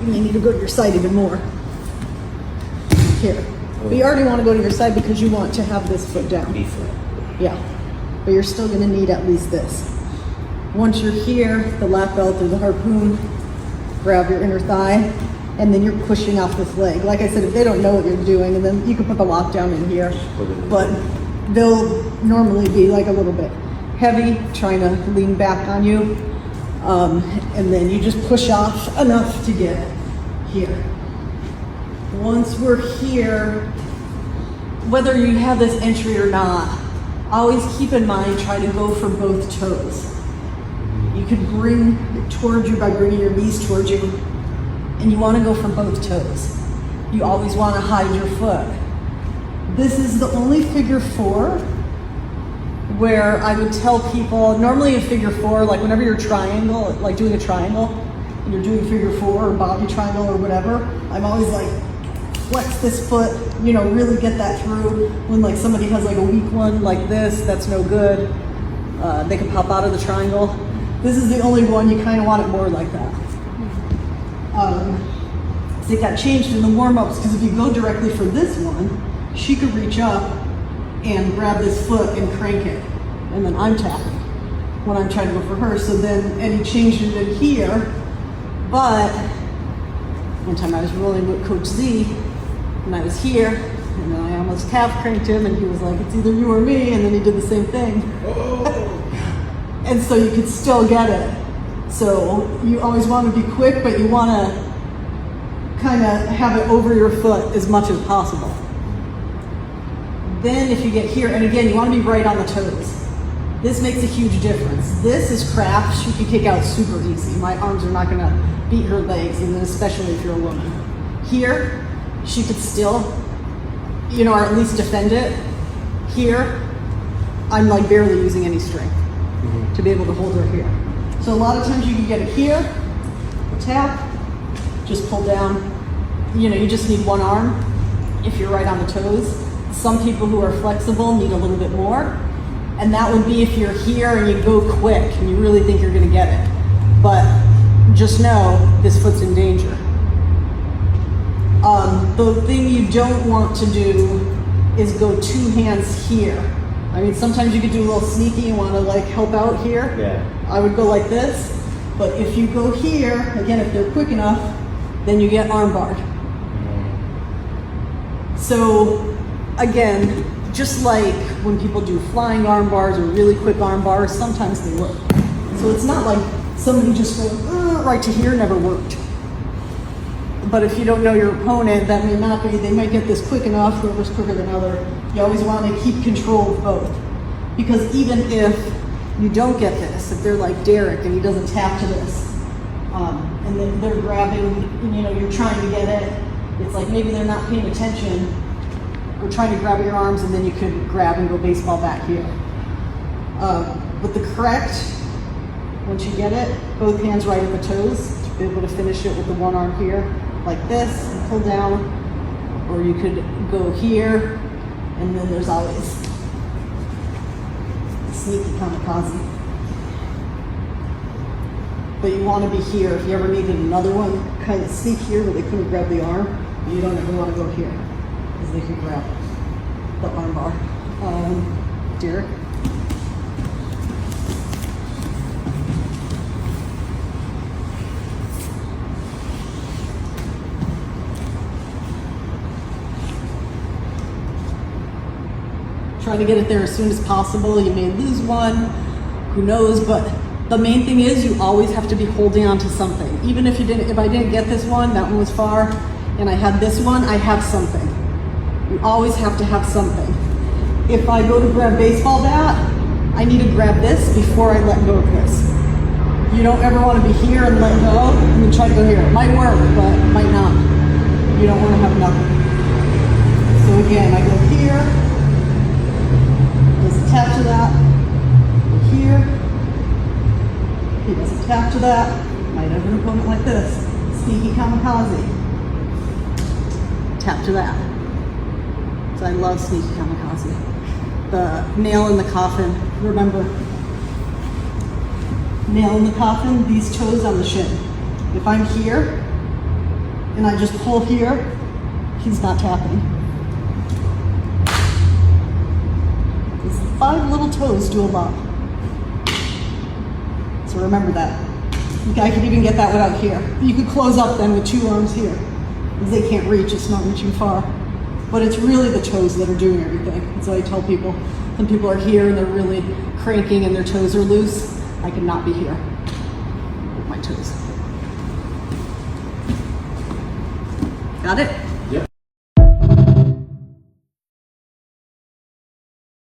you may need to go to your side even more. Here. But you already want to go to your side because you want to have this foot down. B flat. Yeah. But you're still going to need at least this. Once you're here, the lap belt or the harpoon, grab your inner thigh, and then you're pushing off this leg. Like I said, if they don't know what you're doing, and then you can put the lockdown in here, but they'll normally be like a little bit heavy, trying to lean back on you. And then you just push off enough to get here. Once we're here, whether you have this entry or not, always keep in mind, try to go for both toes. You could bring it towards you by bringing your knees towards you, and you want to go for both toes. You always want to hide your foot. This is the only figure four where I would tell people, normally in figure four, like whenever you're triangle, like doing a triangle, and you're doing figure four or Bobby triangle or whatever, I'm always like, flex this foot, you know, really get that through. When like somebody has like a weak one like this, that's no good. They can pop out of the triangle. This is the only one you kind of want it more like that. It got changed in the warm-ups because if you go directly for this one, she could reach up and grab this foot and crank it, and then I'm tapping when I'm trying to go for her. So then Eddie changed it in here, but one time I was rolling with Coach Z, and I was here, and then I almost calf cranked him, and he was like, it's either you or me, and then he did the same thing. And so you could still get it. So you always want to be quick, but you want to kind of have it over your foot as much as possible. Then if you get here, and again, you want to be right on the toes. This makes a huge difference. This is craft. She can kick out super easy. My arms are not going to beat her legs, and then especially if you're a woman. Here, she could still, you know, or at least defend it. Here, I'm like barely using any strength to be able to hold her here. So a lot of times you can get it here, tap, just pull down. You know, you just need one arm if you're right on the toes. Some people who are flexible need a little bit more. And that would be if you're here and you go quick and you really think you're gonna get it. But just know this foot's in danger. The thing you don't want to do is go two hands here. I mean, sometimes you could do a little sneaky and want to like help out here. Yeah. I would go like this, but if you go here, again, if they're quick enough, then you get arm barred. So again, just like when people do flying arm bars or really quick arm bars, sometimes they work. So it's not like somebody just going right to here never worked. But if you don't know your opponent, that may not be, they might get this quick enough, whoever's quicker than other. You always want to keep control of both. Because even if you don't get this, if they're like Derek and he doesn't tap to this, and then they're grabbing, and, you know, you're trying to get it, it's like maybe they're not paying attention, or trying to grab your arms, and then you could grab and go baseball back here. With the correct, once you get it, both hands right at the toes, to be able to finish it with the one arm here, like this, and pull down, or you could go here, and then there's always the sneaky kamikaze. But you want to be here. If you ever needed another one, kind of sneak here where they couldn't grab the arm, you don't ever want to go here, because they can grab the arm bar. Derek? Try to get it there as soon as possible. You may lose one, who knows, but the main thing is you always have to be holding on to something. Even if I didn't get this one, that one was far, and I had this one, I have something. You always have to have something. If I go to grab baseball bat, I need to grab this before I let go of this. You don't ever want to be here and let go, and then try to go here. It might work, but it might not. You don't want to have nothing. So again, I go here, doesn't tap to that, go here, he doesn't tap to that, might have an opponent like this, sneaky kamikaze, tap to that. So I love sneaky kamikaze. The nail in the coffin, remember, nail in the coffin, these toes on the shin. If I'm here, and I just pull here, he's not tapping. These 5 little toes do a lot. So remember that. I could even get that without here. You could close up then with 2 arms here, because they can't reach, it's not reaching far. But it's really the toes that are doing everything. That's what I tell people. Some people are here and they're really cranking and their toes are loose. I cannot be here with my toes. Got it?